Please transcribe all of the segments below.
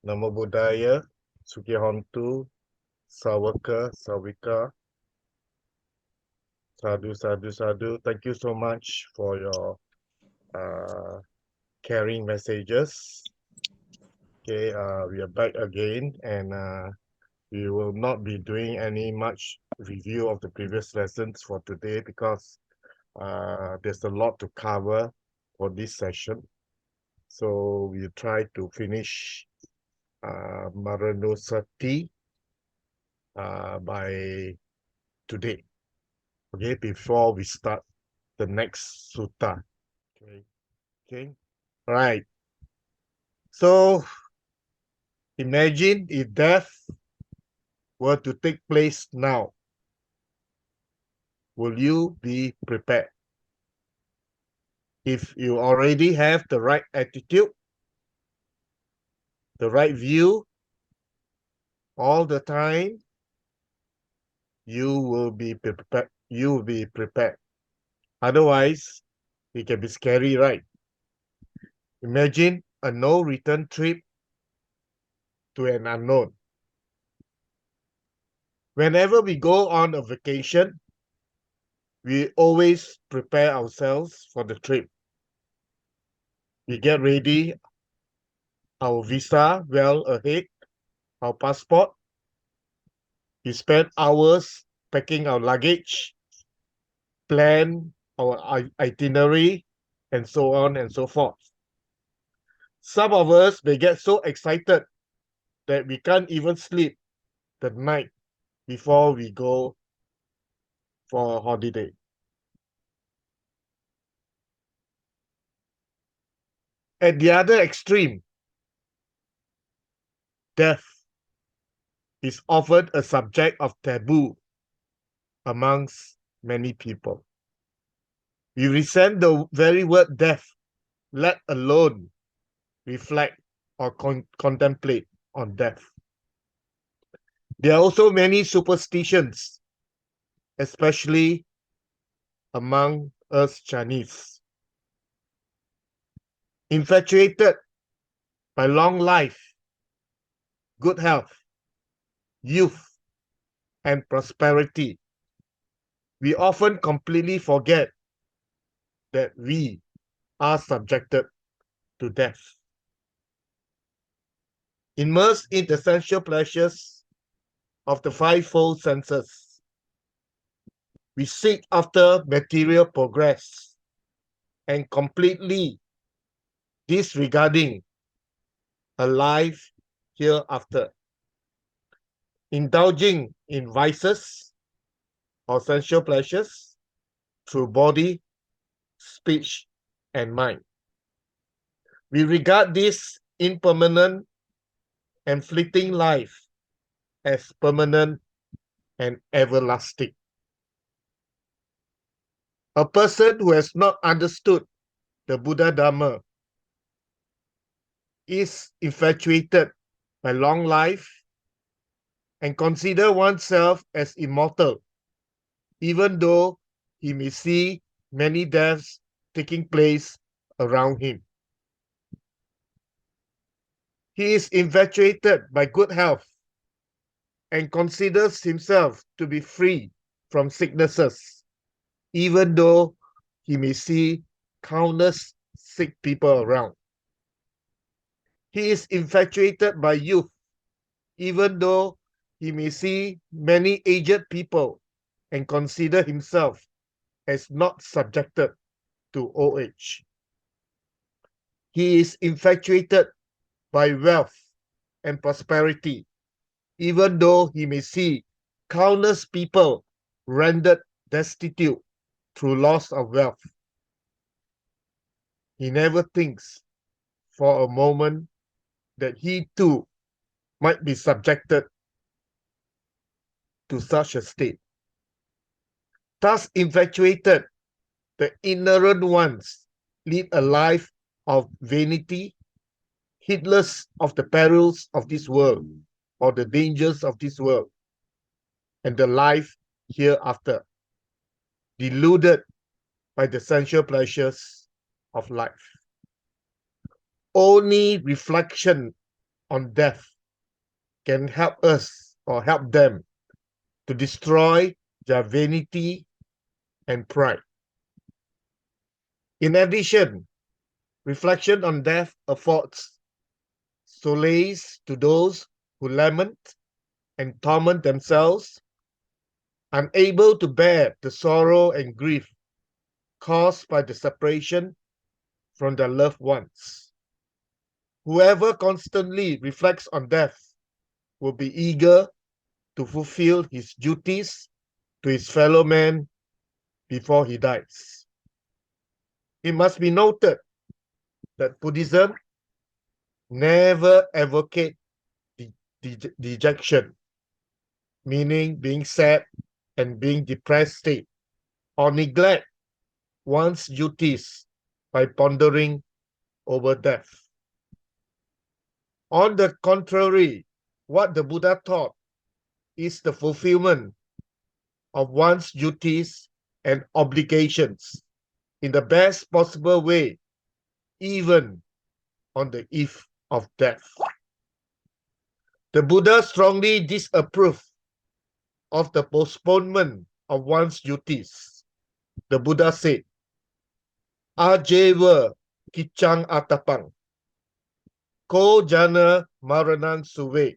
Namo Buddhaya, Sukihontu, Sawaka, Sawika, Sadhu, Sadhu, Sadhu. Thank you so much for your caring messages. Okay, we are back again, and we will not be doing any much review of the previous lessons for today because there's a lot to cover for this session. So we try to finish MARANGASATI by today. Okay, before we start the next sutta. Okay. Right. So imagine if death were to take place now. Will you be prepared? If you already have the right attitude, the right view, all the time, you will be prepared. You will be prepared. Otherwise, it can be scary, right? Imagine a no-return trip to an unknown. Whenever we go on a vacation, we always prepare ourselves for the trip. We get ready our visa well ahead, our passport. We spend hours packing our luggage, plan our itinerary, and so on and so forth. Some of us may get so excited that we can't even sleep the night before we go for a holiday. At the other extreme, death is often a subject of taboo amongst many people. We resent the very word death, let alone reflect or contemplate on death. There are also many superstitions, especially among us Chinese. Infatuated by long life, good health, youth, and prosperity, we often completely forget that we are subjected to death. Immersed in the sensual pleasures of the fivefold senses, we seek after material progress and completely disregarding a life hereafter. Indulging in vices or sensual pleasures through body, speech, and mind. We regard this impermanent and fleeting life as permanent and everlasting. A person who has not understood the Buddha Dhamma is infatuated by long life and consider oneself as immortal, even though he may see many deaths taking place around him. He is infatuated by good health and considers himself to be free from sicknesses, even though he may see countless sick people around. He is infatuated by youth, even though he may see many aged people and consider himself as not subjected to old age. He is infatuated by wealth and prosperity, even though he may see countless people rendered destitute through loss of wealth. He never thinks for a moment that he too might be subjected to such a state. Thus infatuated, the ignorant ones lead a life of vanity, heedless of the perils of this world or the dangers of this world and the life hereafter, deluded by the sensual pleasures of life. Only reflection on death can help us or help them to destroy their vanity and pride. In addition, reflection on death affords solace to those who lament and torment themselves, unable to bear the sorrow and grief caused by the separation from their loved ones. Whoever constantly reflects on death will be eager to fulfill his duties to his fellow man before he dies. It must be noted that Buddhism never advocate dejection, meaning being sad and being depressed state, or neglect one's duties by pondering over death. On the contrary, what the Buddha taught is the fulfillment of one's duties and obligations in the best possible way, even on the eve of death. The Buddha strongly disapproved of the postponement of one's duties. The Buddha said, Ajeva kichang atapang, ko jana maranang suve.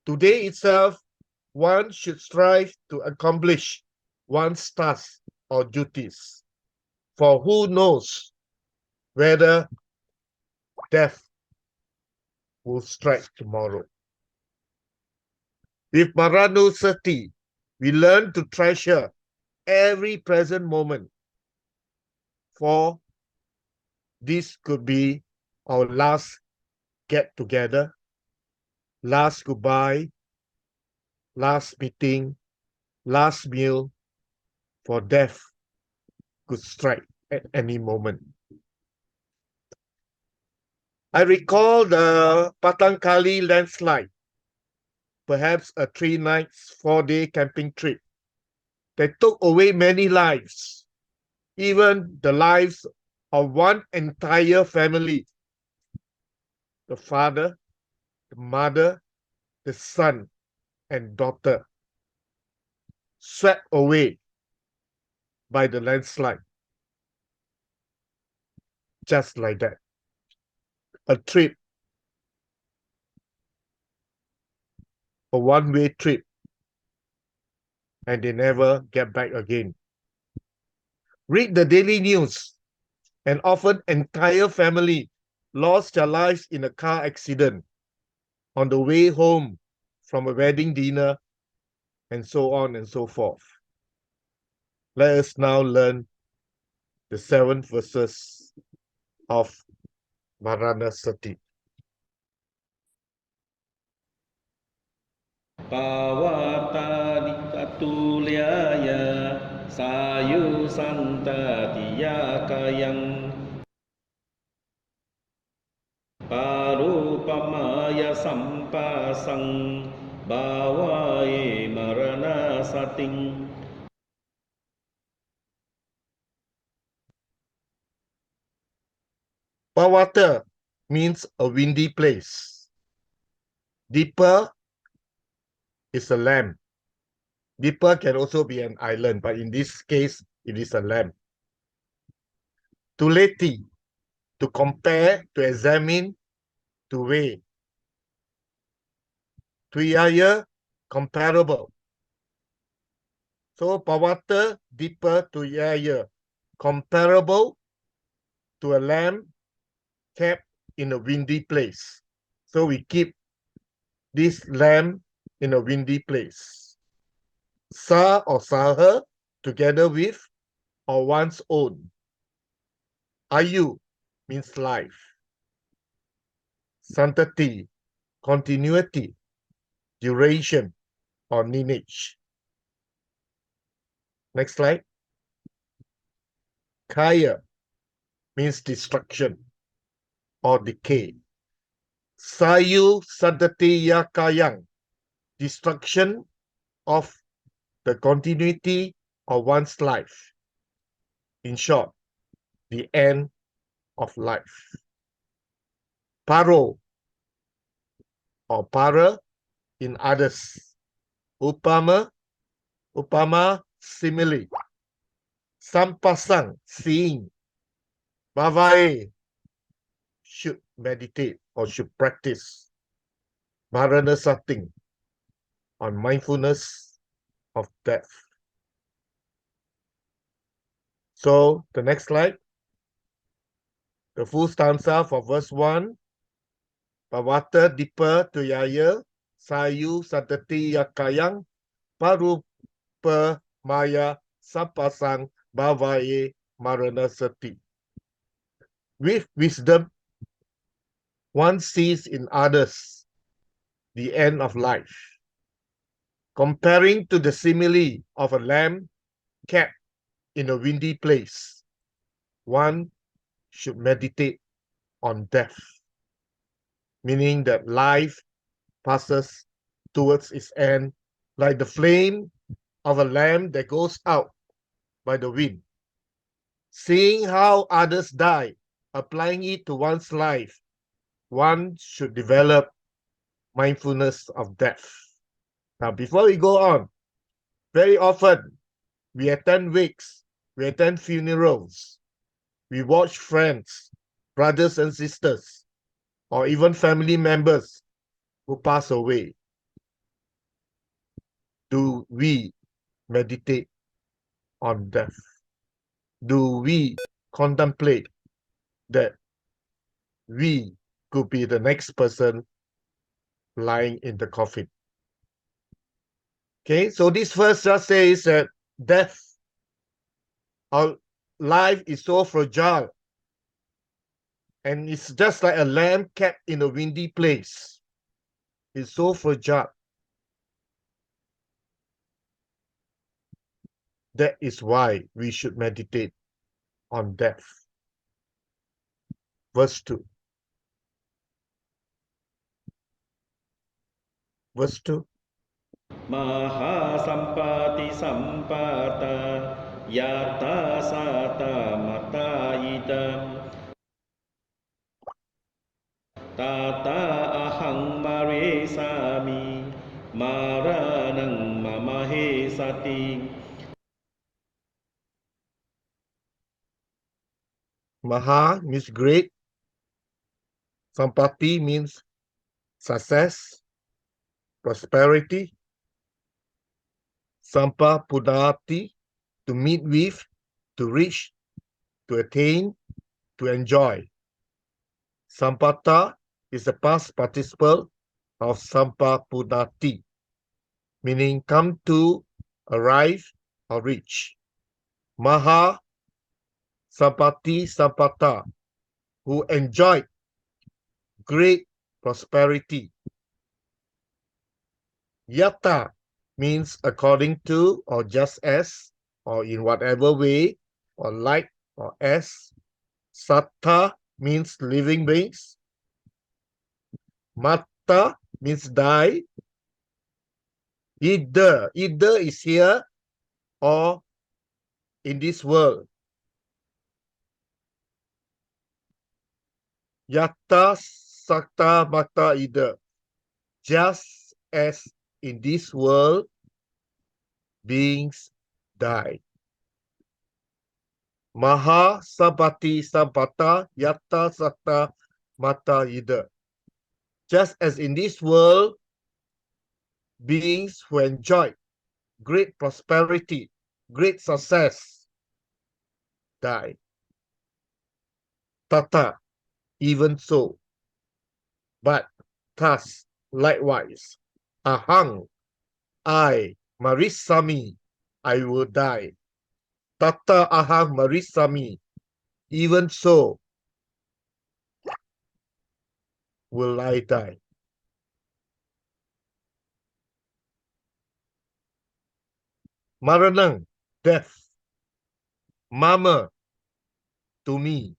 Today itself, one should strive to accomplish one's tasks or duties. For who knows whether death will strike tomorrow. With MARAÐANASATI, we learn to treasure every present moment, for this could be our last get-together, last goodbye, last meeting, last meal, for death could strike at any moment. I recall the Patangkali landslide, perhaps a 3 nights, 4-day camping trip that took away many lives, even the lives of one entire family. The father, the mother, the son, and daughter swept away by the landslide. Just like that. A trip, a one-way trip, and they never get back again. Read the daily news, and often entire family lost their lives in a car accident on the way home from a wedding dinner, and so on and so forth. Let us now learn the 7 verses of MARAÐANASATI. Pāvātānikatulyāya sayu santatiyākayang Parupamaya sampasang bhavaye maranasating. Pawata means a windy place. Dipa is a lamp. Dipa can also be an island, but in this case, it is a lamp. Tuleti, to compare, to examine, to weigh. Tuyaya, comparable. So, Pawata, Dipa, Tuyaya, comparable to a lamp kept in a windy place. So we keep this lamp in a windy place. Sa or saha, together with or one's own. Ayu means life. Santati, continuity, duration, or lineage. Next slide. Kaya means destruction or decay. Sayu santati yakayang, destruction of the continuity of one's life. In short, the end of life. Paro, or para in others. Upama, simile. Sampasang, seeing. Bhavae, should meditate or should practice. Maranasati, on mindfulness of death. So, the next slide. The full stanza for verse 1. Pawata dipa tuyaya, sayu satati yakayang, parupa maya sapasang bhavaye maranasati. With wisdom, one sees in others the end of life. Comparing to the simile of a lamb kept in a windy place, one should meditate on death, meaning that life passes towards its end like the flame of a lamp that goes out by the wind. Seeing how others die, applying it to one's life, one should develop mindfulness of death. Now, before we go on, very often we attend wakes, we attend funerals, we watch friends, brothers and sisters, or even family members who pass away. Do we meditate on death? Do we contemplate that we could be the next person lying in the coffin? Okay, so this verse just says that death, our life is so fragile, and it's just like a lamb kept in a windy place. It's so fragile. That is why we should meditate on death. Verse 2. Verse 2. Mahasampati sampata yata sata mata idam tata ahang maresami maranang mamahesati. Maha means great. Sampati means success, prosperity. Sampa pudati, to meet with, to reach, to attain, to enjoy. Sampata is the past participle of sampa pudati, meaning come to, arrive, or reach. Maha sampati sampata, who enjoyed great prosperity. Yata means according to, or just as, or in whatever way, or like, or as. Sattha means living beings. Mata means die. Either is here or in this world. Yata sakta mata either. Just as in this world, beings die. Maha sabati sampata yata sakta mata either. Just as in this world, beings who enjoy great prosperity, great success, die. Tata, even so. But thus, likewise, ahang, I, marisami, I will die. Tata ahang marisami, even so will I die. Maranang, death. Mama, to me.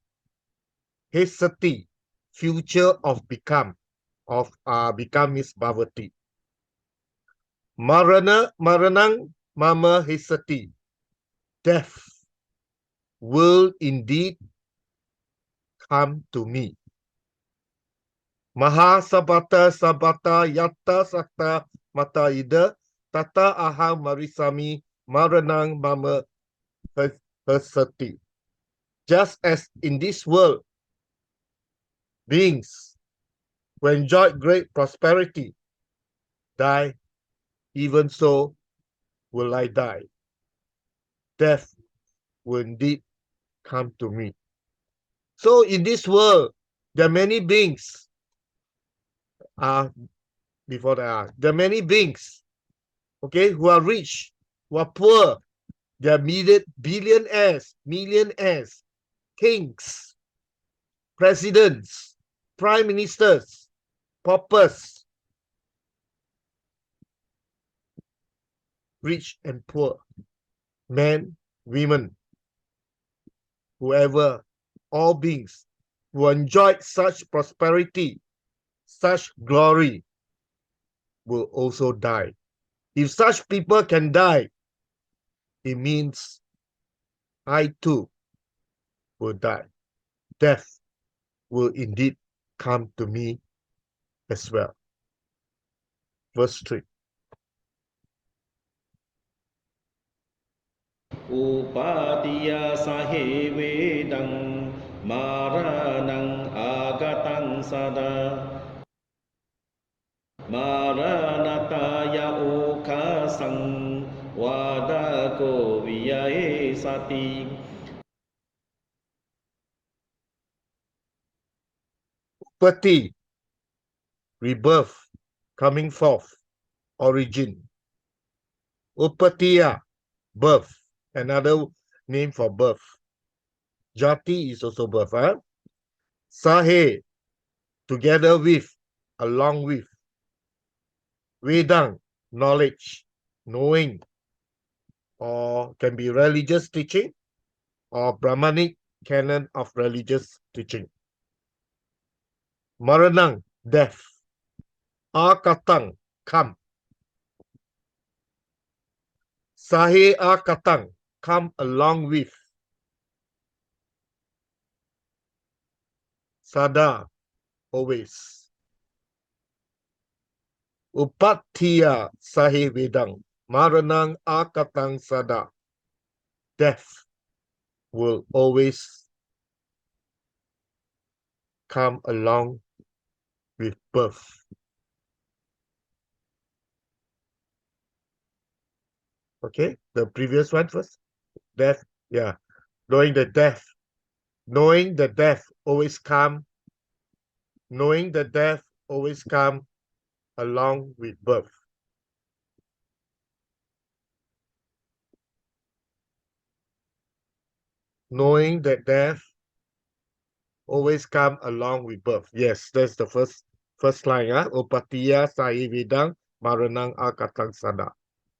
Hesati, future of become. Become is bhavati. Maranang, mama hesati. Death will indeed come to me. Mahasabata sabata yatta sakta mata ida tata aham marisami maranang mama hasati. Just as in this world, beings who enjoy great prosperity die, even so will I die. Death will indeed come to me. So in this world, there are many beings. Before there are many beings, okay, who are rich, who are poor. There are billionaires, millionaires, kings, presidents, prime ministers, paupers, rich and poor, men, women, whoever, all beings who enjoyed such prosperity, such glory, will also die. If such people can die, it means I too will die. Death will indeed come to me as well. Verse 3. Upatiya sahe vedang maranang agatang sada maranataya okasang wadako viyahe sati. Upati, rebirth, coming forth, origin. Upatiya, birth, another name for birth. Jati is also birth. Sahe, together with, along with. Vedang, knowledge, knowing, or can be religious teaching, or Brahmanic canon of religious teaching. Maranang, death. Akatang, come. Sahe akatang, come along with. Sada, always. Upatiya sahe vedang, maranang akatang sada. Death will always come along with birth. Okay, the previous one first. Death, yeah. Knowing the death always come. Knowing the death always come along with birth. Knowing that death always come along with birth. Yes, that's the first line. Upatiya sahi vidang maranang akatang sada.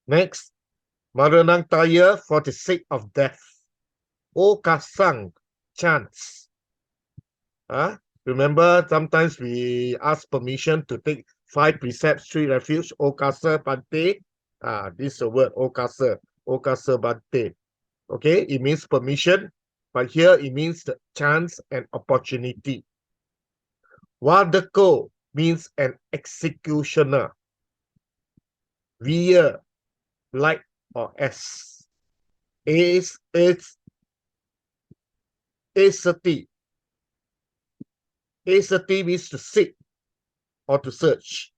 Next, maranang taya for the sake of death. Okasang, chance. Remember, sometimes we ask permission to take 5 precepts, 3 refuge. Okasa bante. This is the word okasa. Okasa bante. Okay, it means permission, but here it means the chance and opportunity. Wadako means an executioner. Via, like or as. It's asati. Asati means to seek or to search.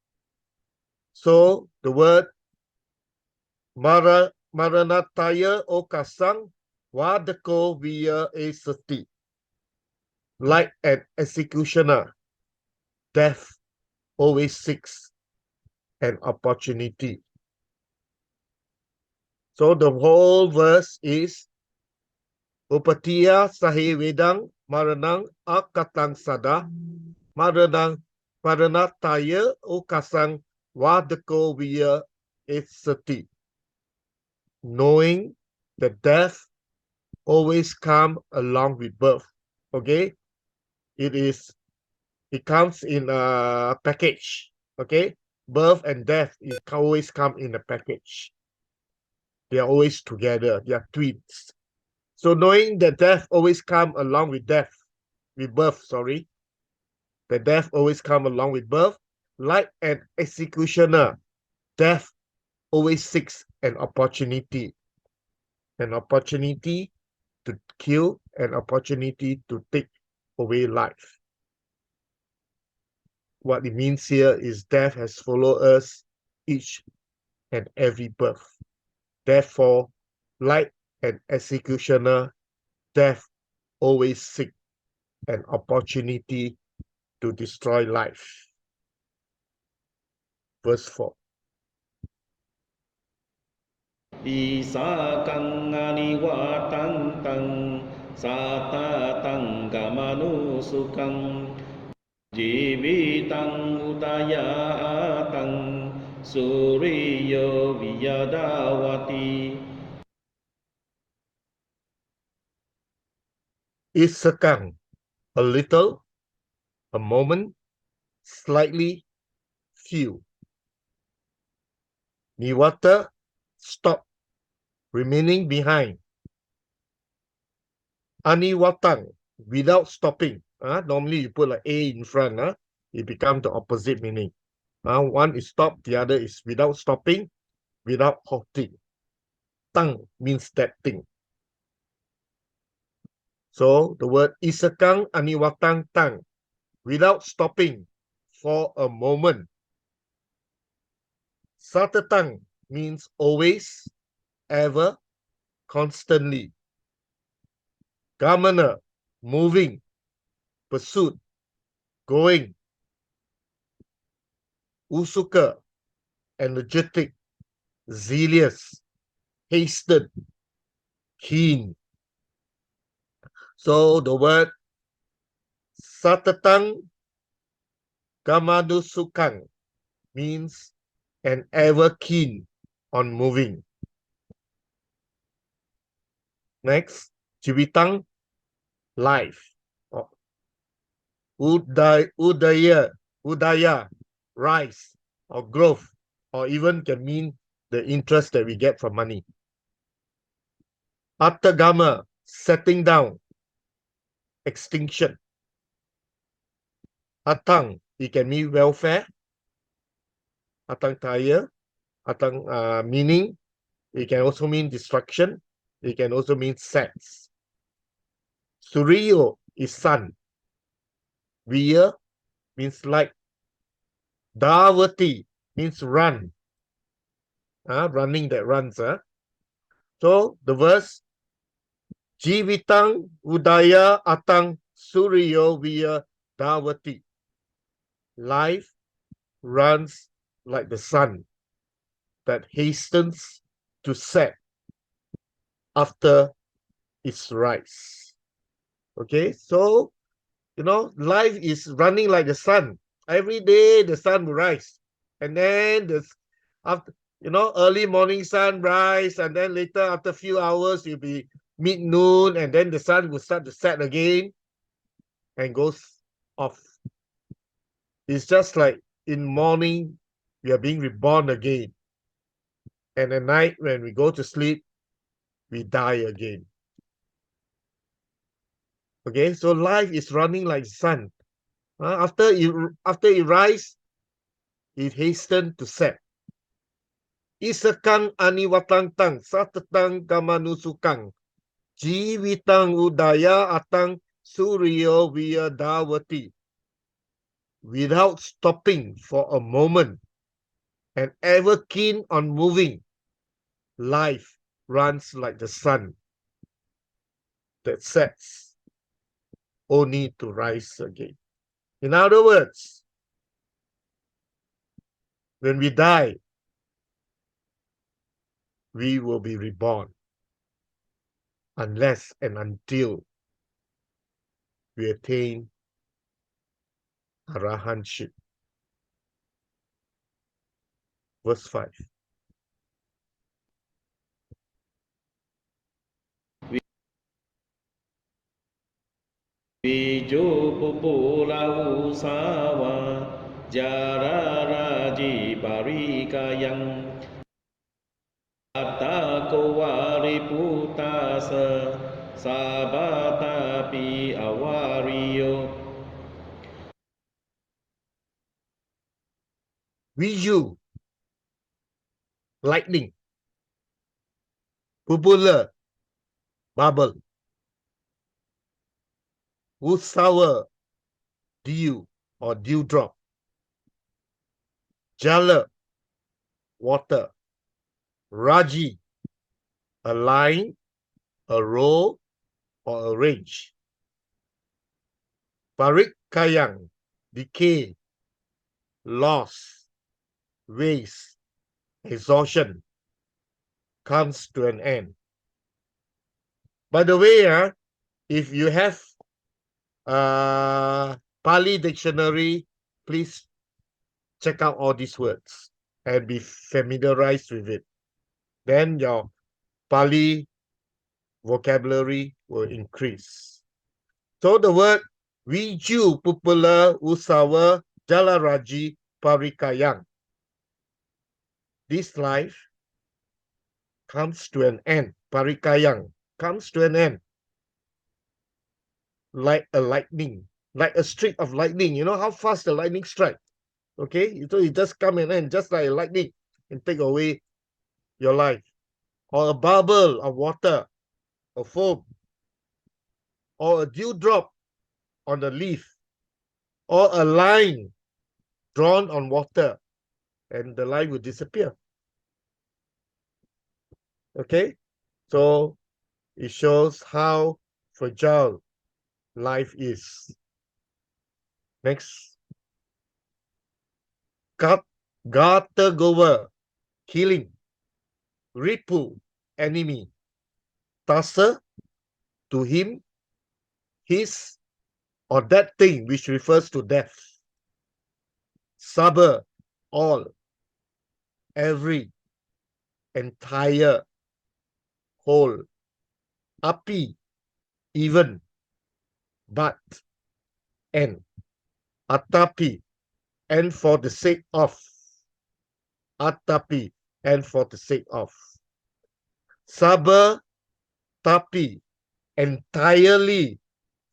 So the word maranataya okasang wadako via asati. Like an executioner, death always seeks an opportunity. So the whole verse is Upatiya sahi vedang maranang akatang sada maranataya okasang wadako via asati. Knowing that death always come along with birth. Okay, it comes in a package. Okay, birth and death always come in a package. They are always together. They are twins. So knowing that death always come along with birth, The death always comes along with birth. Like an executioner, death always seeks an opportunity to kill, an opportunity to take away life. What it means here is death has followed us each and every birth. Therefore, like an executioner, death always seeks an opportunity to destroy life. Verse 4. Isakang aniwatantang satatang kamanusukang jivitang udayaatang suriyo viyadawati. Isakang, a little, a moment, slightly, few. Niwata, stop, remaining behind. Aniwatang, without stopping. Normally you put like A in front. It becomes the opposite meaning. One is stop, the other is without stopping, without halting. Tang means that thing. So the word isakang aniwatang tang, without stopping for a moment. Satatang means always, ever, constantly. Gamana, moving, pursuit, going. Usuka, energetic, zealous, hasten, keen. So the word satatang gamadusukang means and ever keen on moving. Next, jivitang, life. Udaya, rise or growth, or even can mean the interest that we get from money. Atagama, setting down, extinction. Atang, it can mean welfare. Atang taya, atang meaning. It can also mean destruction. It can also mean sex. Suryo is sun. Viya means light. Dawati means run. Running that runs. So the verse, Jivitang udaya atang suryo viya dawati. Life runs like the sun that hastens to set after its rise. Okay, so life is running like the sun. Every day the sun will rise, and then after early morning sunrise, and then later after a few hours it'll be mid-noon, and then the sun will start to set again and goes off. It's just like in morning we are being reborn again, and at night when we go to sleep we die again. Okay, so life is running like the sun. After it rise, it hasten to set. Isakang aniwatang tang satatang kamanusukang jivitang udaya atang suryo viya dawati. Without stopping for a moment and ever keen on moving, life runs like the sun that sets only to rise again. In other words, when we die, we will be reborn unless and until we attain arahantship. Verse 5. Vijo pupula usawa jara raji parikayang atako wariputasa sabatapi awariyo. Viju, lightning. Pupula, bubble. Usawa, dew or dewdrop. Jala, water. Raji, a line, a row, or a range. Parik kayang, decay, loss, waste, exhaustion, comes to an end. By the way, if you have Pali dictionary, please check out all these words and be familiarized with it. Then your Pali vocabulary will increase. So the word Viju Pupula Usawa Jalaraji Parikayang. This life comes to an end. Parikayang comes to an end. Like a lightning, like a streak of lightning. You know how fast the lightning strikes? Okay, so it just come and end, just like a lightning, and take away your life. Or a bubble of water, a foam, or a dewdrop on the leaf, or a line drawn on water, and the line will disappear. Okay, so it shows how fragile life is. Next, Gata Gover, killing. Ripu, enemy. Tasa, to him, his, or that thing which refers to death. Saber, all, every, entire, whole. Api, even, but, and. Atapi, and for the sake of. Atapi, and for the sake of. Saber, tapi, entirely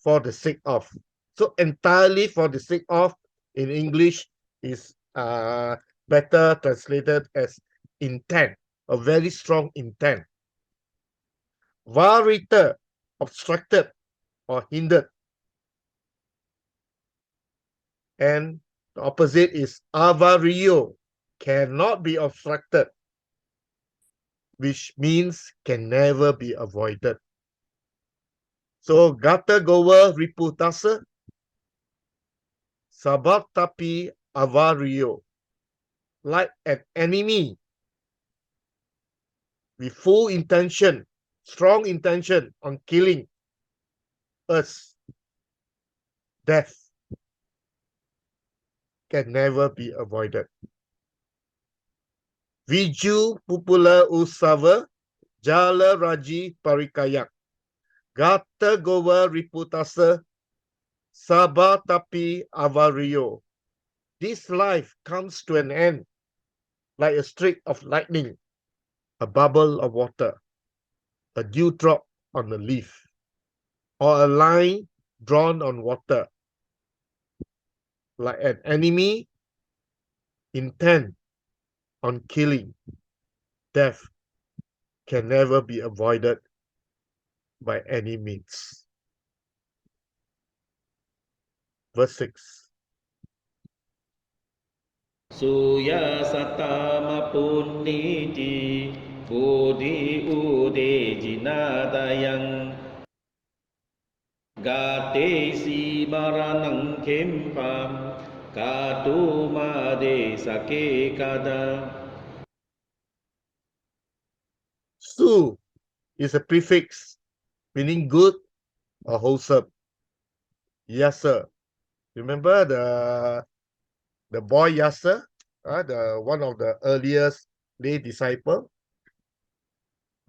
for the sake of. So entirely for the sake of in English is better translated as intent, a very strong intent. Varita, obstructed or hindered. And the opposite is avario, cannot be obstructed, which means can never be avoided. So gata goa riputasa, sabat tapi avario, like an enemy with full intention, strong intention on killing us. Death can never be avoided. Viju pupula usava jala raji parikayak. Gata goa riputasa sabah tapi avario. This life comes to an end like a streak of lightning, a bubble of water, a dewdrop on a leaf, or a line drawn on water, like an enemy intent on killing. Death can never be avoided by any means. Verse 6. Suya satama punniti bodhi ude jinadayang gate si maranang kempam katu made sake kada. Su is a prefix meaning good or wholesome. Yasa. Remember the boy Yasa, the one of the earliest lay disciple.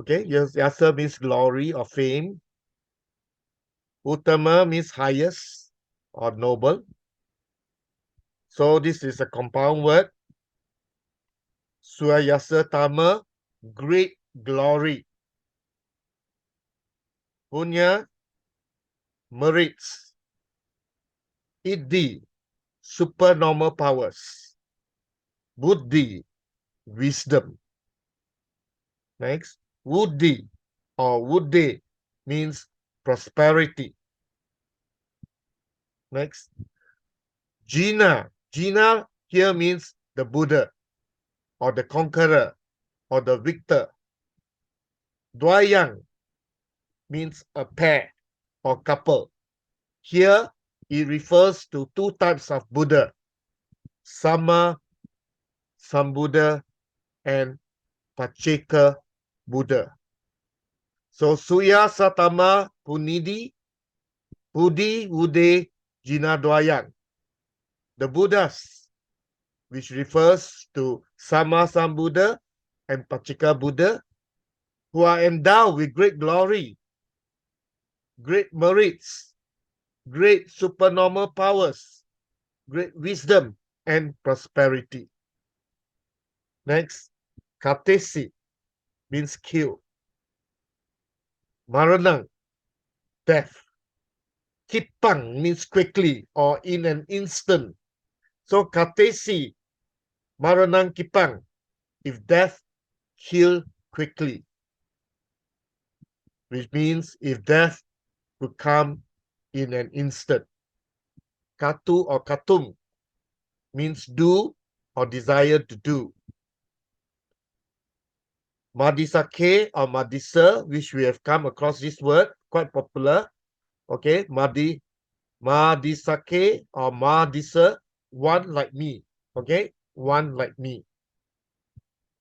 Okay, yes, Yasa means glory or fame. Uttama means highest or noble. So this is a compound word. Swayasa Tama, great glory. Punya, merits. Iddhi, supernormal powers. Buddhi, wisdom. Next, Woody or Woode means prosperity. Next, Jina. Jina here means the Buddha or the conqueror or the victor. Dwayang means a pair or couple. Here it refers to two types of Buddha, Sama Sambuddha and Pacceka Buddha. So Suya Satama Punidi, Budi Wude Jina Dwayang. The Buddhas, which refers to Sama Sambuddha and Pacceka Buddha, who are endowed with great glory, great merits, great supernormal powers, great wisdom, and prosperity. Next, Katesi means kill. Maranang, death. Kipang means quickly or in an instant. So Katesi, Maranang Kipang, if death, kill quickly. Which means if death would come in an instant. Katu or katum means do or desire to do. Madisake or Madisa, which we have come across this word, quite popular. Okay, Madisake or Madisa, one like me. Okay, one like me.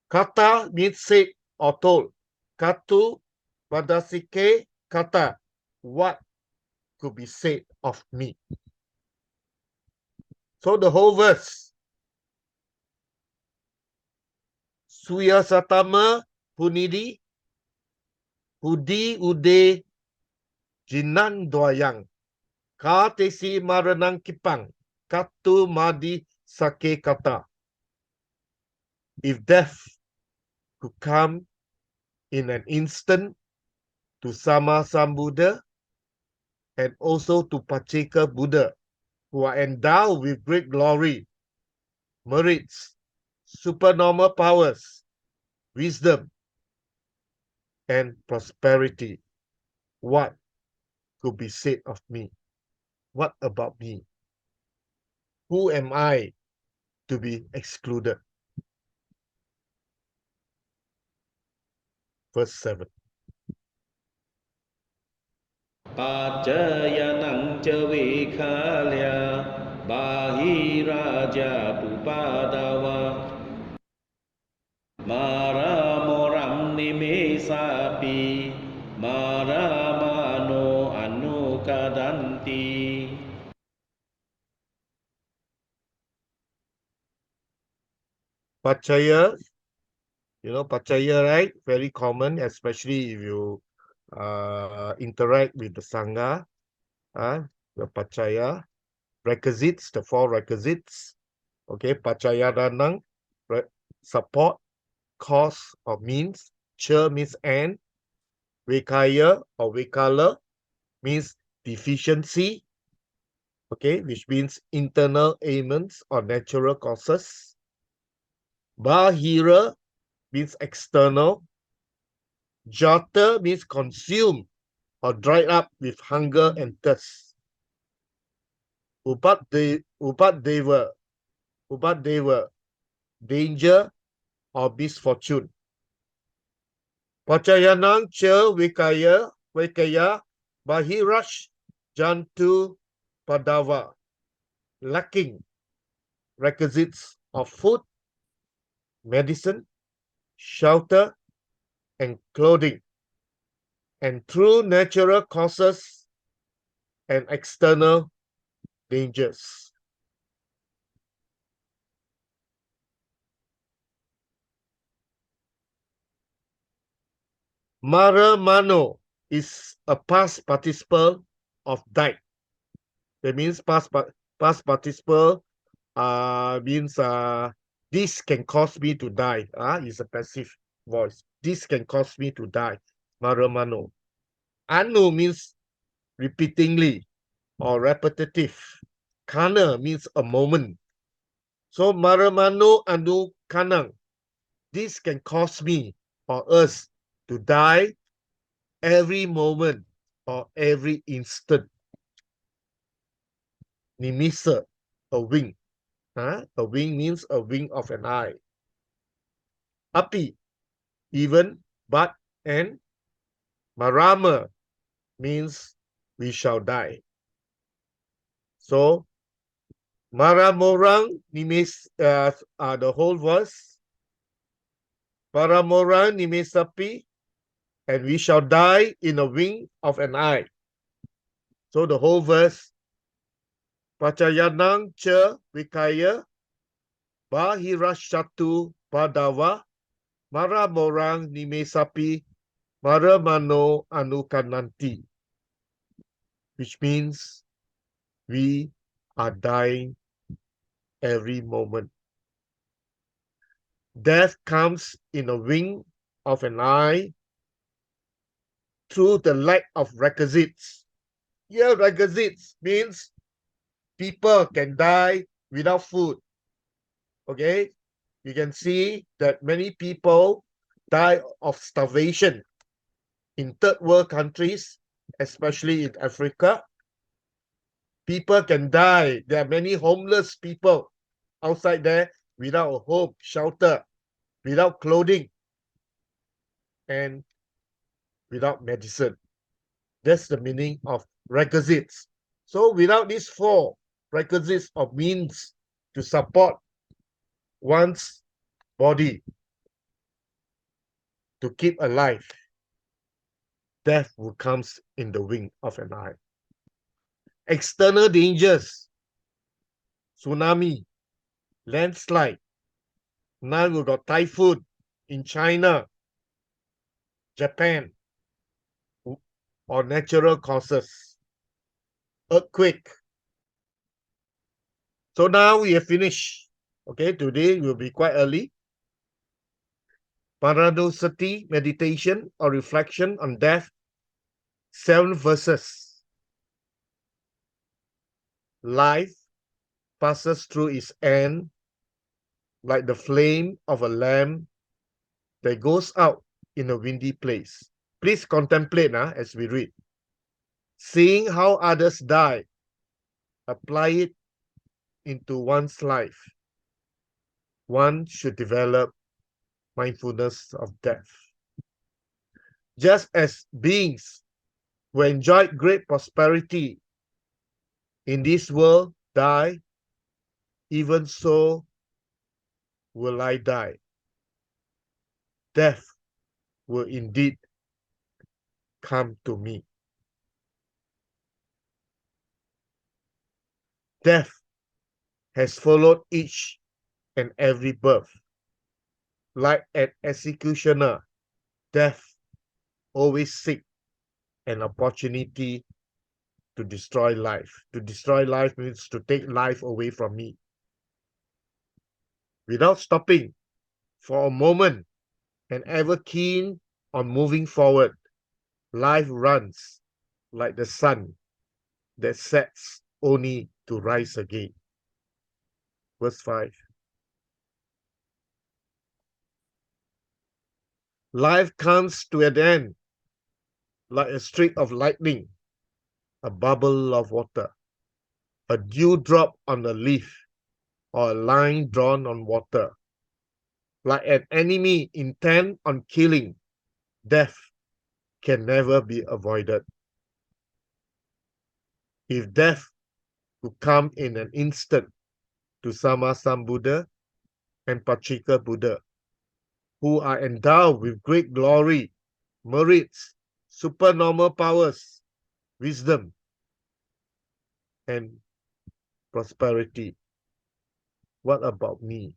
Kata means said or told. Katu, Madasike, kata, what could be said of me. So the whole verse, Suya Satama Punidi, Hudi Ude Jinan Dwayang, Katesi Maranang Kipang, Katu Madi Sake Kata. If death could come in an instant to Sama Sambuddha and also to Pacceka Buddha, who are endowed with great glory, merits, supernormal powers, wisdom, and prosperity, what could be said of me? What about me? Who am I to be excluded? Verse 7. Pacayanang cavikalya bahiraja pupadawa maramoram nimesapi maramano anukadanti. Pacaya, Pacaya, right? Very common, especially if you interact with the Sangha, the Pacaya. Requisites, the four requisites. Okay, Pacayadanang, support, cause or means. Cha means and. Vikaya or Vikala means deficiency. Okay, which means internal ailments or natural causes. Bahira means external. Jata means consumed or dried up with hunger and thirst. Upadeva, danger or misfortune. Pacayanang cha vikaya bahirash jantu padava, lacking requisites of food, medicine, shelter, and clothing, and through natural causes and external dangers. Maramano is a past participle of died. That means past participle means this can cause me to die. Is a passive voice. This can cause me to die. Maramano. Anu means repeatingly or repetitive. Kana means a moment. So maramano anu kanang. This can cause me or us to die every moment or every instant. Nimisa, a wing. A wing means a wing of an eye. Api, even, but, and marama means we shall die. So maramorang nimis the whole verse. Maramorang nimisapi, and we shall die in a wing of an eye. So the whole verse. Pacayanang ce wikaya bahirashatu padawa maramorang nimesapi maramano anukananti, which means we are dying every moment. Death comes in a wing of an eye through the lack of requisites. Here, requisites means people can die without food. Okay, you can see that many people die of starvation in third world countries, especially in Africa. People can die. There are many homeless people outside there without a home, shelter, without clothing, and without medicine. That's the meaning of requisites. So without these four requisites of means to support one's body to keep alive, death will come in the wing of an eye. External dangers, tsunami, landslide. Now we got typhoon in China, Japan, or natural causes, earthquake. So now we have finished. Okay, today will be quite early. MARADASATI meditation or reflection on death, 7 verses. Life passes through its end like the flame of a lamp that goes out in a windy place. Please contemplate as we read. Seeing how others die, apply it into one's life. One should develop mindfulness of death. Just as beings who enjoyed great prosperity in this world die, even so will I die. Death will indeed come to me. Death has followed each and every birth. Like an executioner, death always seeks an opportunity to destroy life. To destroy life means to take life away from me. Without stopping for a moment and ever keen on moving forward, life runs like the sun that sets only to rise again. Verse 5. Life comes to an end like a streak of lightning, a bubble of water, a dewdrop on a leaf, or a line drawn on water. Like an enemy intent on killing, death can never be avoided. If death could come in an instant to Sammasambuddha and Pacceka Buddha, who are endowed with great glory, merits, supernormal powers, wisdom, and prosperity, what about me?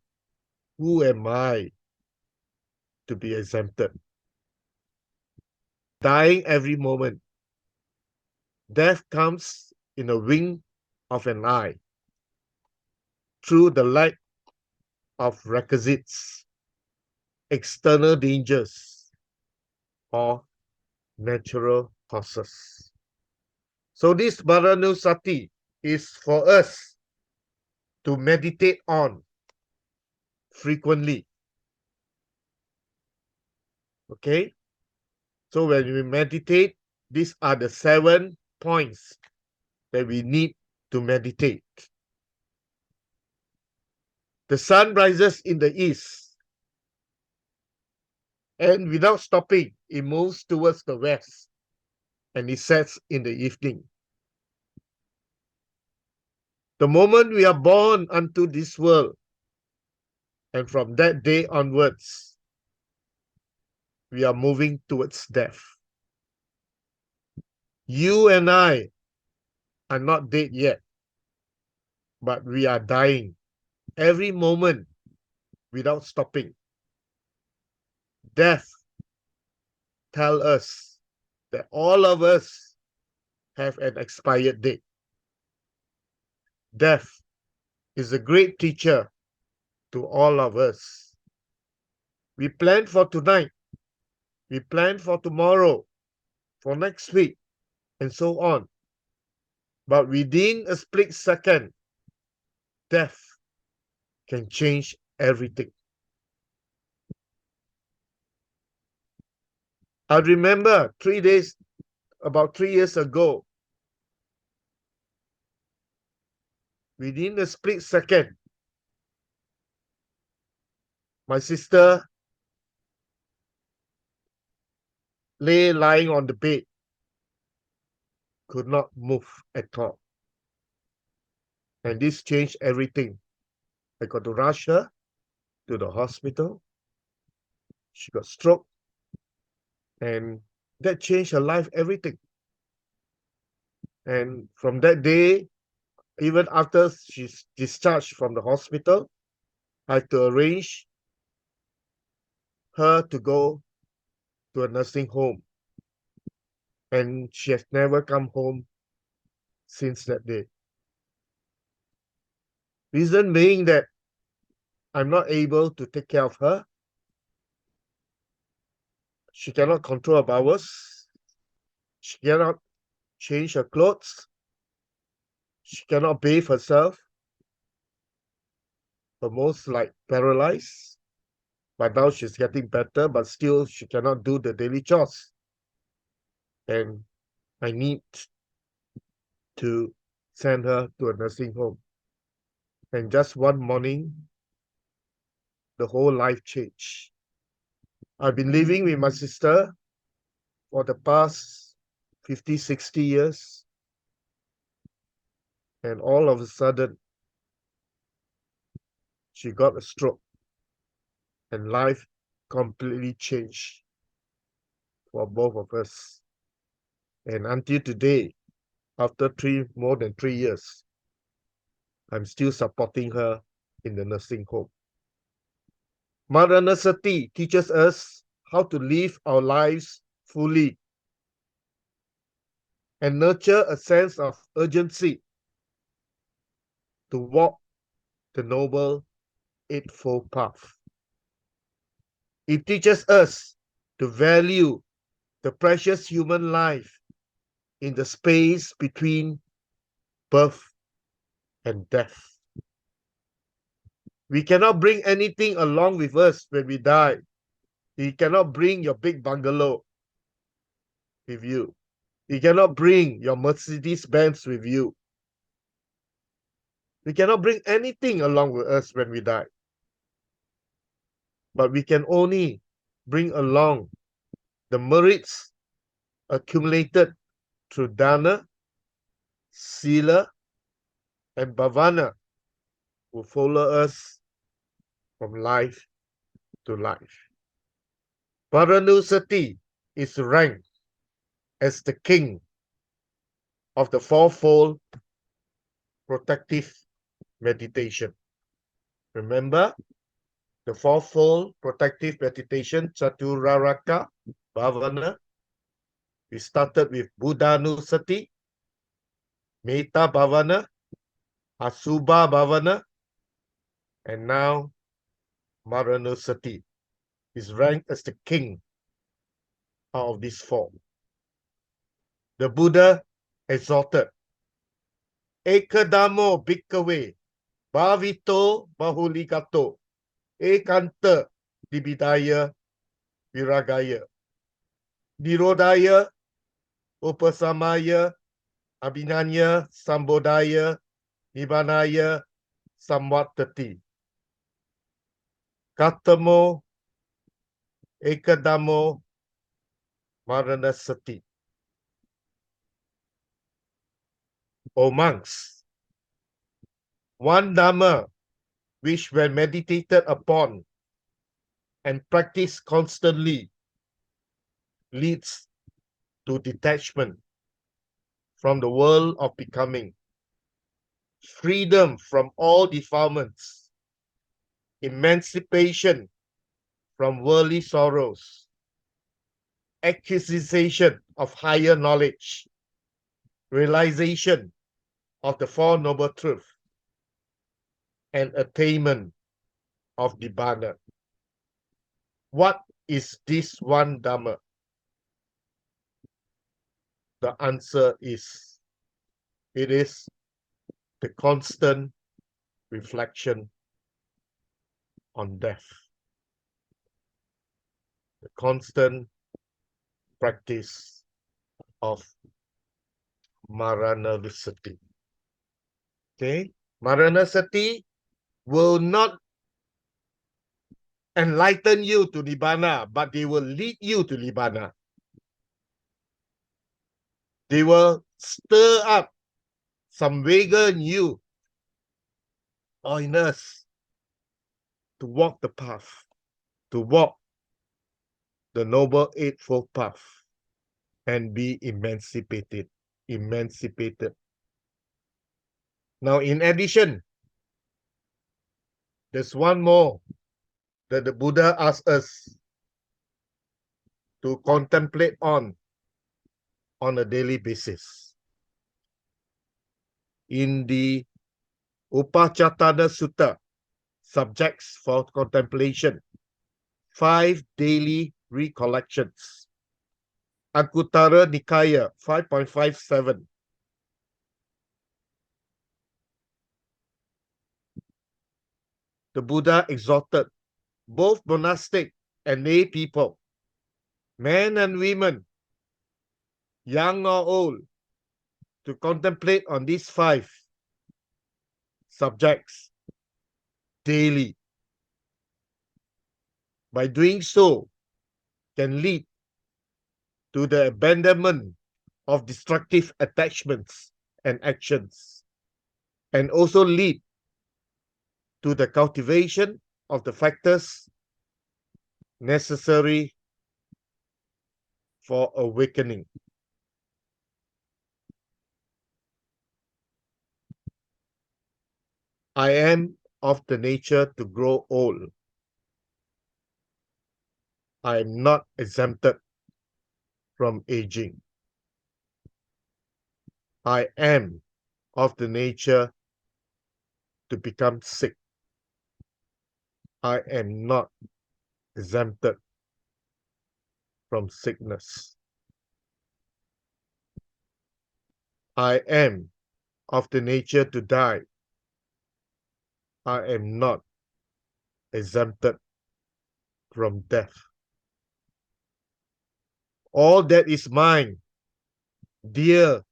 Who am I to be exempted? Dying every moment. Death comes in a wink of an eye through the lack of requisites, external dangers, or natural causes. So this MARADASATI is for us to meditate on frequently. Okay? So when we meditate, these are the 7 points that we need to meditate. The sun rises in the east, and without stopping, it moves towards the west, and it sets in the evening. The moment we are born unto this world, and from that day onwards, we are moving towards death. You and I are not dead yet, but we are dying every moment without stopping. Death tells us that all of us have an expired date. Death is a great teacher to all of us. We plan for tonight, we plan for tomorrow, for next week, and so on. But within a split second, death can change everything. I remember about 3 years ago, within a split second, my sister lay lying on the bed, could not move at all. And this changed everything. I got to rush her to the hospital. She got stroke. And that changed her life, everything. And from that day, even after she's discharged from the hospital, I had to arrange her to go to a nursing home. And she has never come home since that day. Reason being that I'm not able to take care of her. She cannot control her bowels. She cannot change her clothes. She cannot bathe herself. Almost like paralyzed. But now she's getting better, but still she cannot do the daily chores. And I need to send her to a nursing home. And just one morning, the whole life changed. I've been living with my sister for the past 50, 60 years. And all of a sudden, she got a stroke. And life completely changed for both of us. And until today, after more than 3 years, I'm still supporting her in the nursing home. MARAÐANASATI teaches us how to live our lives fully and nurture a sense of urgency to walk the Noble Eightfold Path. It teaches us to value the precious human life in the space between birth and death. We cannot bring anything along with us when we die. You cannot bring your big bungalow with you. You cannot bring your Mercedes-Benz with you. We cannot bring anything along with us when we die. But we can only bring along the merits accumulated through Dana, Sila, and Bhavana, who follow us from life to life. MARAÐANASATI is ranked as the king of the fourfold protective meditation. Remember the fourfold protective meditation, Chaturaraka Bhavana. We started with Buddhanusati, Metta Bhavana, Asubha Bhavana, and now MARANUSATI is ranked as the king of this form. The Buddha exhorted, Ekadamo Bhikkhave Bhavito Bahuligato. Ekanta Dibidaya Viragaya. Nirodaya Upasamaya Abhinanya Sambodaya Nibbanaya Samvatati. Katamo Ekadamo MARANASATI. O monks, one Dhamma which when meditated upon and practiced constantly leads to detachment from the world of becoming, freedom from all defilements, emancipation from worldly sorrows, acquisition of higher knowledge, realization of the Four Noble Truths, and attainment of Nibbana. What is this one Dhamma? The answer is, it is the constant reflection on death, the constant practice of MARANASATI. Okay, MARANASATI will not enlighten you to Nibbana, but they will lead you to Nibbana. They will stir up some vigor in you or in us to walk the path, to walk the Noble Eightfold Path and be emancipated. Now, in addition, there's one more that the Buddha asked us to contemplate on a daily basis. In the Upacatthana Sutta, subjects for contemplation, 5 daily recollections. Anguttara Nikaya 5.57. The Buddha exhorted both monastic and lay people, men and women, young or old, to contemplate on these 5 subjects daily. By doing so, can lead to the abandonment of destructive attachments and actions, and also lead to the cultivation of the factors necessary for awakening. I am of the nature to grow old. I am not exempted from aging. I am of the nature to become sick. I am not exempted from sickness. I am of the nature to die. I am not exempted from death. All that is mine, dear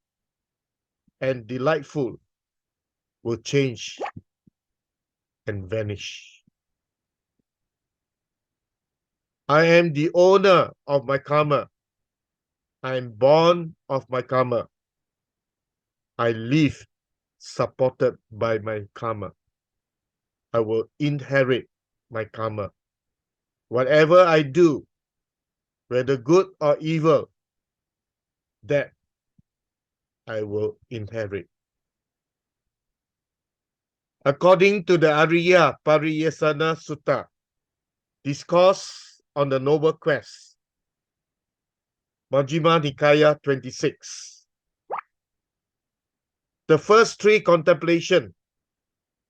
and delightful, will change and vanish. I am the owner of my karma. I am born of my karma. I live supported by my karma. I will inherit my karma. Whatever I do, whether good or evil, that I will inherit. According to the Ariya Pariyasana Sutta, Discourse on the Noble Quest, Majjhima Nikaya 26. The first 3 contemplation,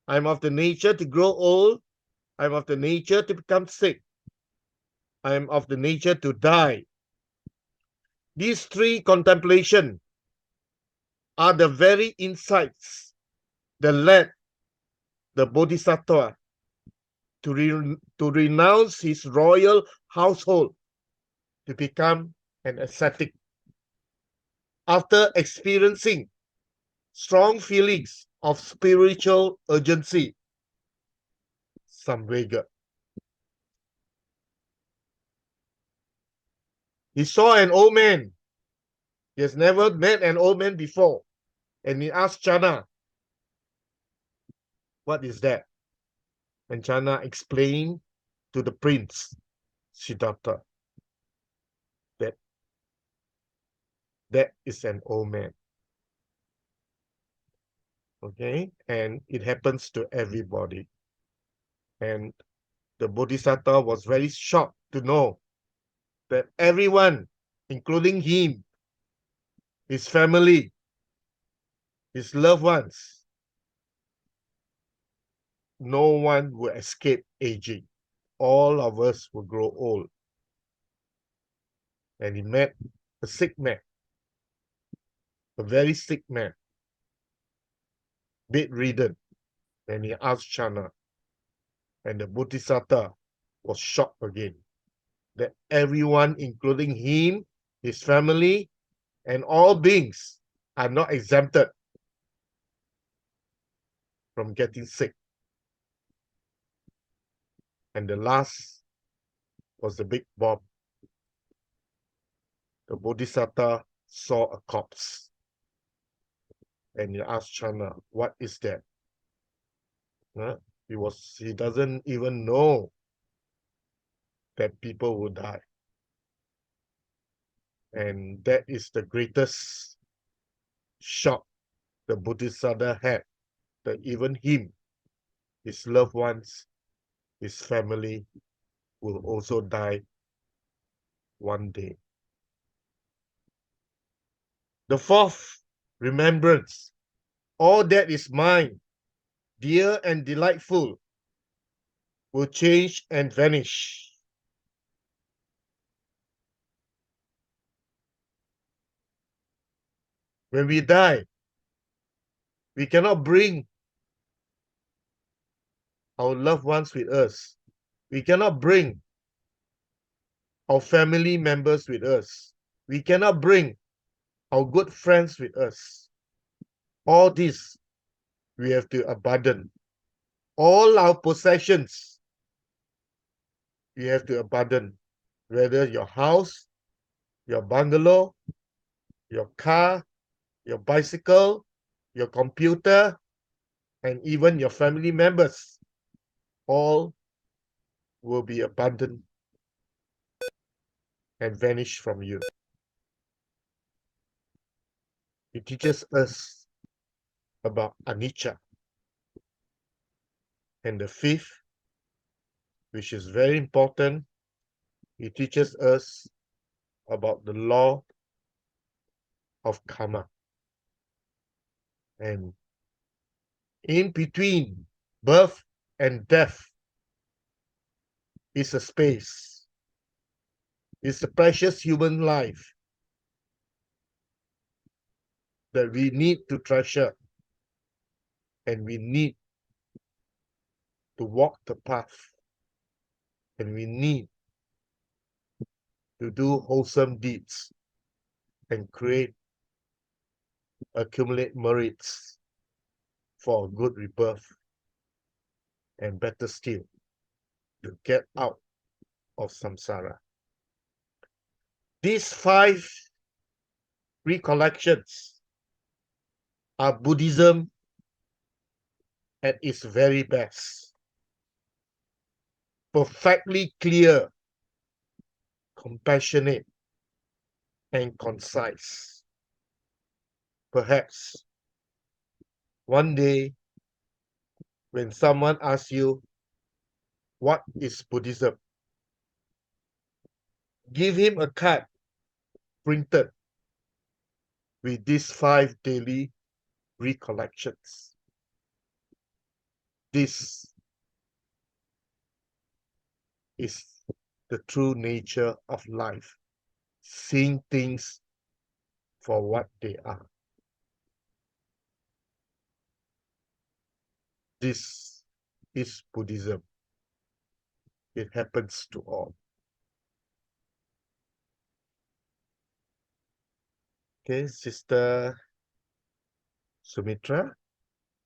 I am of the nature to grow old, I am of the nature to become sick, I am of the nature to die. These 3 contemplation are the very insights that led the Bodhisattva to renounce his royal household to become an ascetic. After experiencing strong feelings of spiritual urgency, samvega, he saw an old man. He has never met an old man before. And he asked Channa, what is that? And Channa explained to the prince, Siddhartha, that is an old man. Okay? And it happens to everybody. And the Bodhisattva was very shocked to know that everyone, including him, his family, his loved ones, no one will escape aging. All of us will grow old. And he met a sick man, a very sick man, bedridden. And he asked Channa, and the Bodhisattva was shocked again that everyone, including him, his family, and all beings, are not exempted from getting sick. And the last was the big bomb. The Bodhisattva saw a corpse. And he asked Channa, what is that? He doesn't even know that people will die. And that is the greatest shock the Bodhisattva had, that even him, his loved ones, his family will also die one day. The fourth, remembrance. All that is mine, dear and delightful, will change and vanish. When we die, we cannot bring our loved ones with us. We cannot bring our family members with us. We cannot bring our good friends with us. All this we have to abandon. All our possessions we have to abandon, whether your house, your bungalow, your car, your bicycle, your computer, and even your family members. All will be abandoned and vanish from you. It teaches us about anicca. And the fifth, which is very important, it teaches us about the law of karma. And in between birth and death is a space. It's a precious human life that we need to treasure, and we need to walk the path, and we need to do wholesome deeds and accumulate merits for a good rebirth, and better still, to get out of samsara. These 5 recollections are Buddhism at its very best. Perfectly clear, compassionate, and concise. Perhaps one day, when someone asks you, what is Buddhism? Give him a card printed with these 5 daily recollections. This is the true nature of life, seeing things for what they are. This is Buddhism. it happens to all. Okay, Sister Sumitra,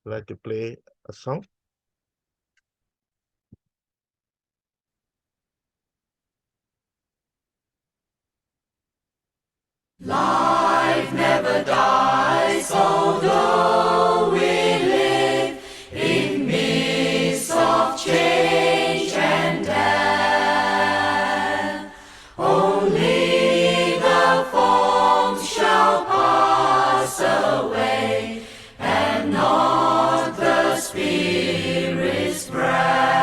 would like to play a song? Life never dies, although we live in midst of change and death. Only the forms shall pass away, and not the Spirit's breath.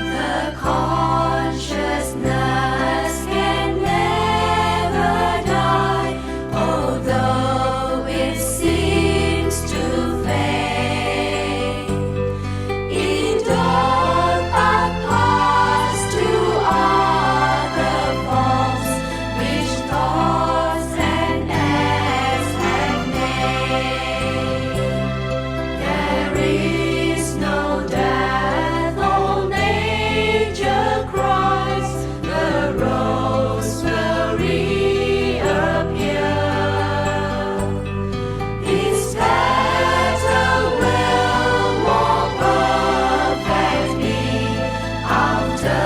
The consciousness can never die, although it seems to fade. It doth but pass to other forms, which thoughts and acts have made. There is no death, all nature cries, the rose will reappear. Its petal will more perfect be after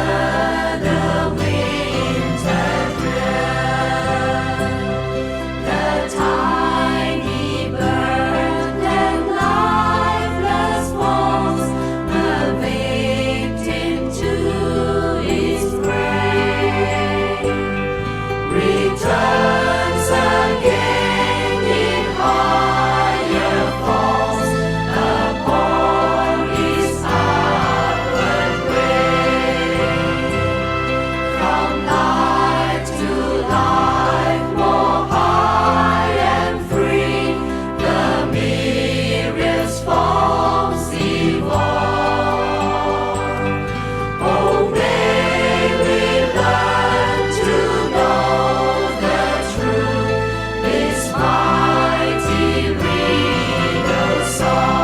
the winter drear. The tiny bird and lifeless forms, a victim to its prey, returns again in higher forms upon his upward way. From life to life, more high and free, the myriad forms evolve. Oh, may we learn to know the truth, this mighty riddle song.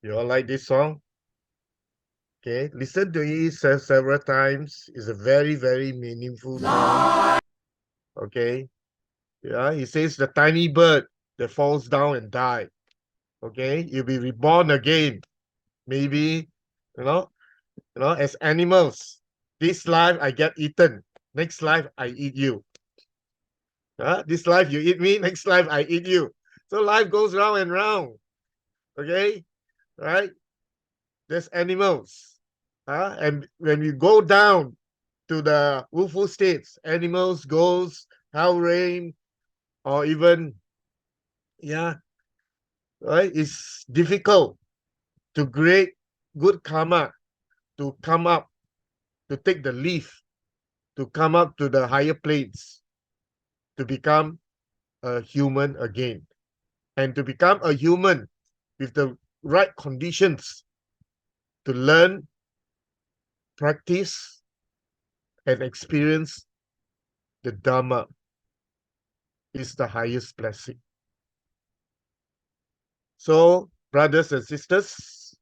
You all like this song? Okay, listen to it several times. It's a very, very meaningful song. Okay, yeah, he says the tiny bird that falls down and die. Okay, you'll be reborn again. Maybe, as animals. This life I get eaten. Next life I eat you. This life you eat me. Next life I eat you. So life goes round and round. Okay, right? There's animals. And when you go down to the willful states, animals, ghosts, hell rain, or even, right? It's difficult to create good karma, to come up, to take the leaf, to come up to the higher planes, to become a human again. And to become a human with the right conditions to learn, practice, and experience the Dhamma is the highest blessing. So, brothers and sisters,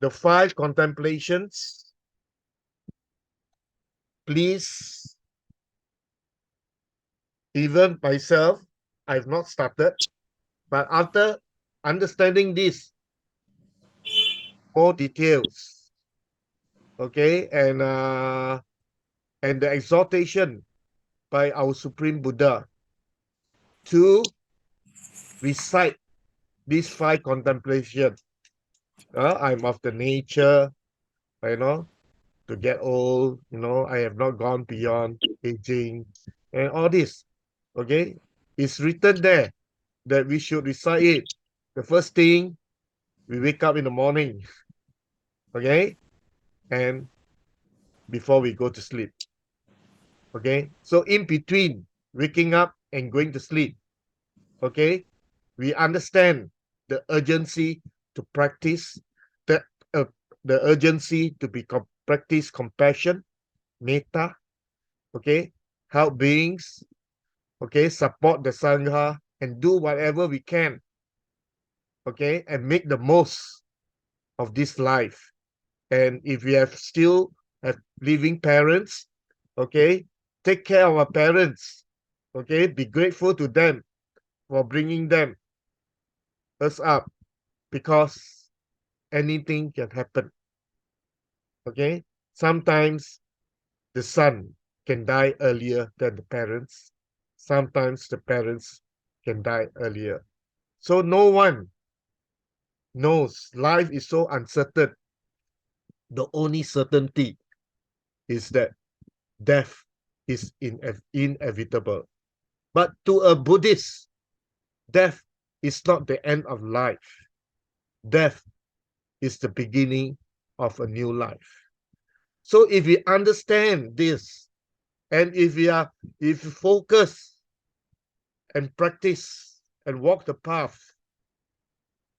the 5 contemplations, please, even myself, I've not started, but after understanding this, more details, okay, and the exhortation by our Supreme Buddha to recite these 5 contemplations. I'm of the nature, to get old, I have not gone beyond aging, and all this, okay? It's written there that we should recite it. The first thing, we wake up in the morning, okay? And before we go to sleep, okay? So in between waking up and going to sleep, okay? We understand the urgency to practice, the, uh, the urgency to practice compassion, metta, okay, help beings, okay, support the Sangha, and do whatever we can, okay, and make the most of this life. And if we still have living parents, okay, take care of our parents, okay, be grateful to them for bringing us up, because anything can happen, okay. Sometimes the son can die earlier than the parents. Sometimes the parents can die earlier. So no one knows. Life is so uncertain. The only certainty is that death is inevitable. But to a Buddhist, death is not the end of life. Death is the beginning of a new life. So if we understand this, and if we focus and practice and walk the path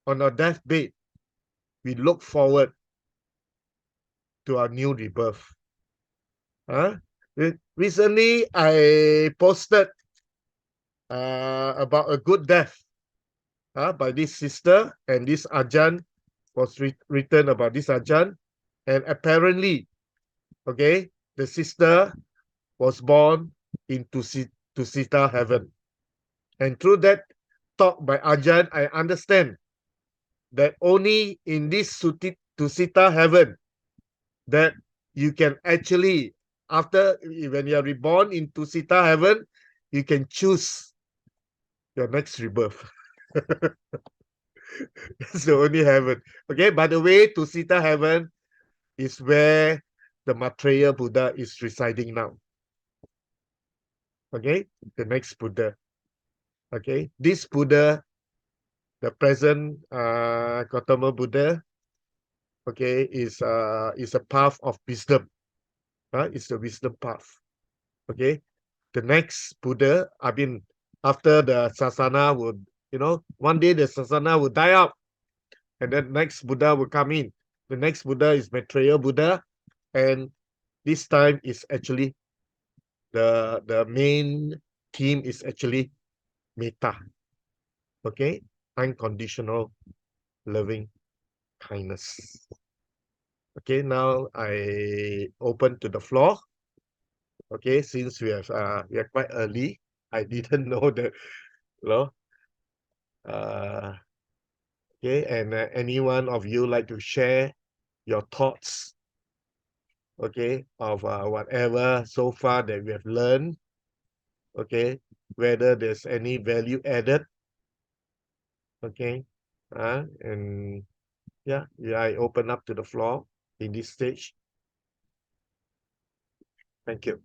on our deathbed, we look forward to our new rebirth. Recently, I posted about a good death by this sister, and this Ajahn was written about this Ajahn, and apparently, okay, the sister was born into Tusita heaven. And through that talk by Ajahn, I understand that only in this Tusita heaven that you can actually, after, when you are reborn in Tusita heaven, you can choose your next rebirth. That's the only heaven. Okay, by the way, Tusita heaven is where the Maitreya Buddha is residing now. Okay, the next Buddha. Okay, this Buddha, the present Gautama Buddha, okay, is a path of wisdom. It's the wisdom path. Okay, the next Buddha, I mean, after the sasana would, one day the sasana will die out, and then next Buddha will come in. The next Buddha is Maitreya Buddha, and this time is actually the main theme is actually metta. Okay, unconditional loving kindness. Okay, now I open to the floor. Okay, since we are quite early, I didn't know that, okay, and any one of you like to share your thoughts, okay, of whatever so far that we have learned, okay, whether there's any value added, okay, and yeah, I open up to the floor in this stage. Thank you.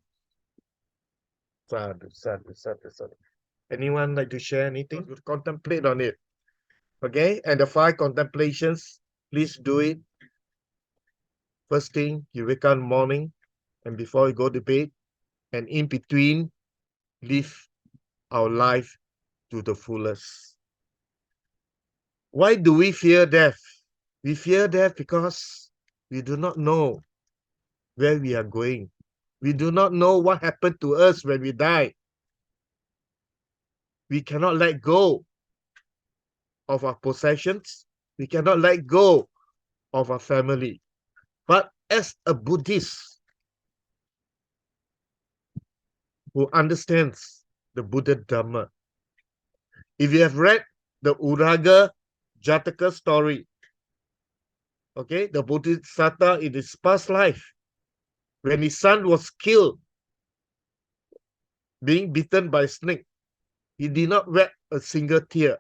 Sadhu, sadhu, sadhu, sadhu. Anyone like to share anything? Contemplate on it. Okay, and the 5 contemplations, please do it. First thing, you wake up in the morning, and before you go to bed, and in between, live our life to the fullest. Why do we fear death? We fear death because we do not know where we are going. We do not know what happened to us when we die. We cannot let go of our possessions. We cannot let go of our family. But as a Buddhist who understands the Buddha Dhamma, if you have read the Uraga Jataka story, okay, the Bodhisattva in his past life, when his son was killed, being bitten by a snake, he did not weep a single tear.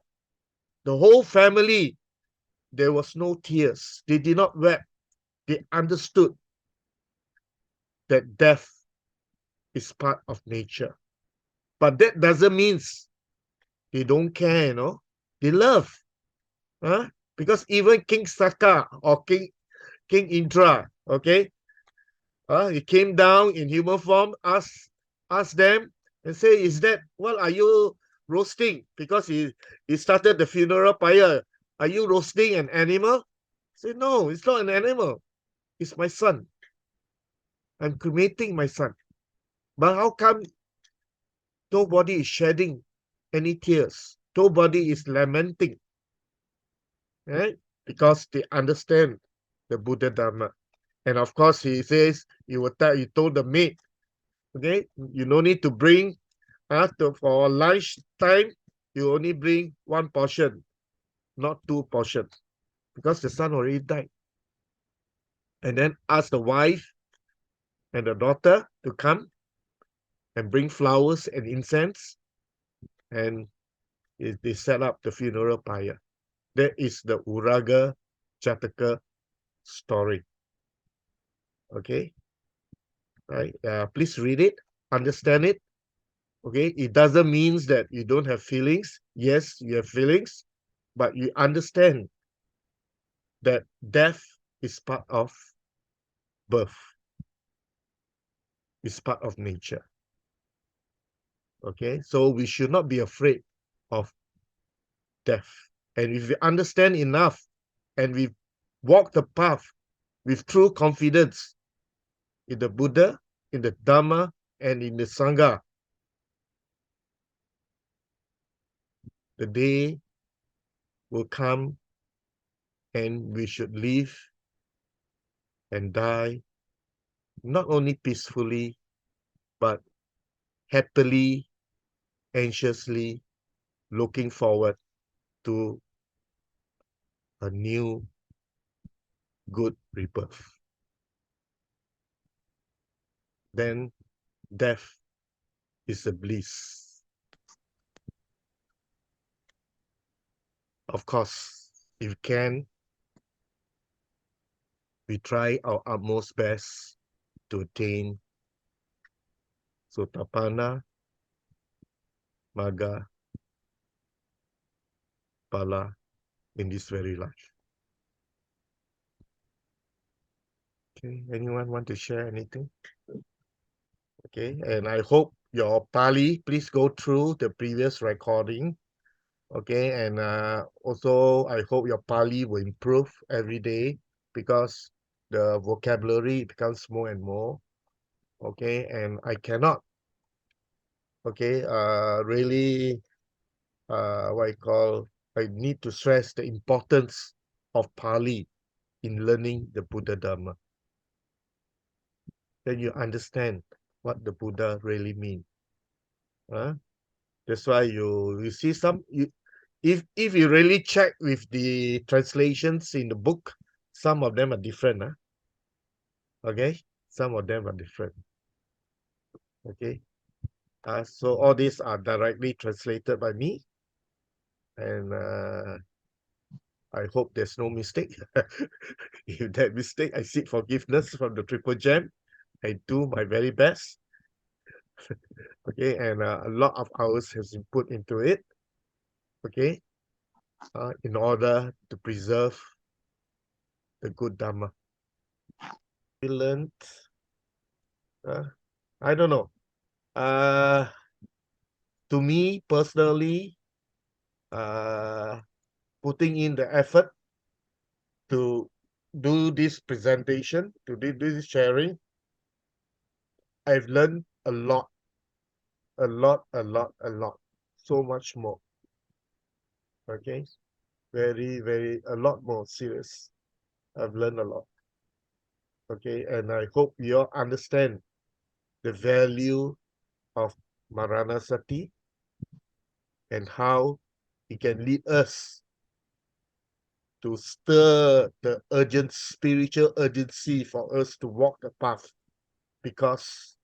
The whole family, there was no tears. They did not weep. They understood that death is part of nature. But that doesn't mean they don't care, They love. Because even King Saka or King Indra, okay, he came down in human form, asked them and say, what are you roasting? Because he started the funeral pyre. Are you roasting an animal? I say, no, it's not an animal. It's my son. I'm cremating my son. But how come nobody is shedding any tears? Nobody is lamenting, right? Because they understand the Buddha Dhamma. And of course, he says, he told the maid, okay, you no need to bring, for lunch time, you only bring one portion, not two portions, because the son already died. And then ask the wife and the daughter to come and bring flowers and incense, and they set up the funeral pyre. That is the Uraga Jataka story. Okay, right? Please read it, understand it. Okay, it doesn't mean that you don't have feelings. Yes, you have feelings, but you understand that death is part of birth, is part of nature. Okay, so we should not be afraid of death. And if we understand enough and we walk the path with true confidence in the Buddha, in the Dhamma, and in the Sangha, the day will come and we should live and die not only peacefully, but happily, anxiously, looking forward to a new good rebirth. Then death is a bliss. Of course, if we can, we try our utmost best to attain Sotapanna, Magga, Pala in this very life. Okay, anyone want to share anything? Okay, and I hope your Pali, please go through the previous recording. Okay, and also I hope your Pali will improve every day because the vocabulary becomes more and more. Okay, and I cannot, okay, really, what I call, I need to stress the importance of Pali in learning the Buddha Dhamma. Then you understand what the Buddha really means. That's why you see some, if you really check with the translations in the book, some of them are different. Okay, some of them are different. Okay, so all these are directly translated by me, and I hope there's no mistake. If that mistake, I seek forgiveness from the Triple Gem. I do my very best. Okay, and a lot of hours has been put into it. Okay, in order to preserve the good Dhamma. We learned, I don't know. To me personally, putting in the effort to do this presentation, to do this sharing, I've learned a lot, so much more. Okay, a lot more serious. I've learned a lot. Okay, and I hope you all understand the value of MARANASATI and how it can lead us to stir the spiritual urgency for us to walk the path, because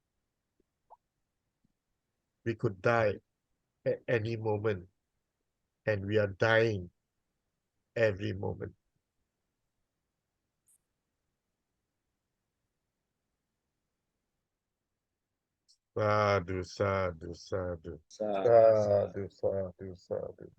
we could die at any moment, and we are dying every moment. Sadhu, sadhu, sadhu. Sadhu, sadhu. Sadhu, sadhu, sadhu.